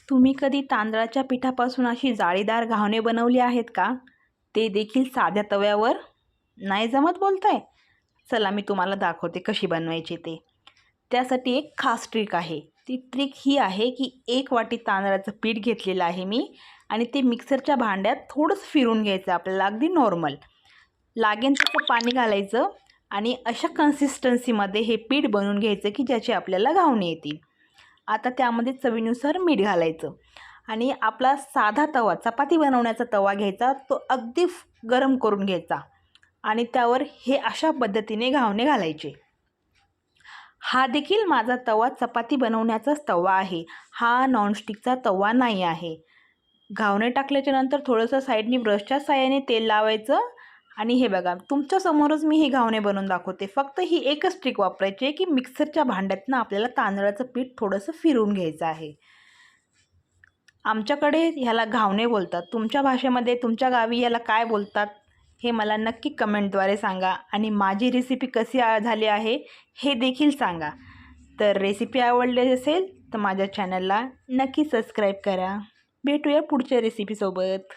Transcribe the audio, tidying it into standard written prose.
तुम्ही कधी तांदळाच्या पिठापासून अशी जाळीदार घावणे बनवली आहेत का? ते देखील साध्या तव्यावर? नाही जमत बोलताय? चला मी तुम्हाला दाखवते कशी बनवायची ते. त्यासाठी एक खास ट्रिक आहे. ती ट्रिक ही आहे की 1 वाटी तांदळाचं पीठ घेतलेलं आहे मी आणि ते मिक्सरच्या भांड्यात थोडंसं फिरून घ्यायचं आपल्याला, अगदी नॉर्मल. लागेल तसं पाणी घालायचं आणि अशा कन्सिस्टन्सीमध्ये हे पीठ बनवून घ्यायचं की ज्याचे आपल्याला घावणे येतील. आता त्यामध्ये चवीनुसार मीठ घालायचं आणि आपला साधा तवा, चपाती बनवण्याचा तवा घ्यायचा, तो अगदी गरम करून घ्यायचा आणि त्यावर हे अशा पद्धतीने घावणे घालायचे. हा देखील माझा तवा चपाती बनवण्याचाच तवा आहे, हा नॉनस्टिकचा तवा नाही आहे. घावणे टाकल्याच्या नंतर थोडंसं साईडनी ब्रशच्या साहाय्याने तेल लावायचं आणि हे बघा तुमच्यासमोरच मी हे घावणे बनवून दाखवते. फक्त ही एकच ट्रिक वापरायची आहे की मिक्सरच्या भांड्यातनं आपल्याला तांदळाचं पीठ थोडंसं फिरवून घ्यायचं आहे. आमच्याकडे ह्याला घावणे बोलतात. तुमच्या भाषेमध्ये तुमच्या गावी ह्याला काय बोलतात हे मला नक्की कमेंटद्वारे सांगा आणि माझी रेसिपी कशी झाली आहे हे देखील सांगा. तर रेसिपी आवडली असेल तर माझ्या चॅनलला नक्की सबस्क्राईब करा. भेटूया पुढच्या रेसिपीसोबत.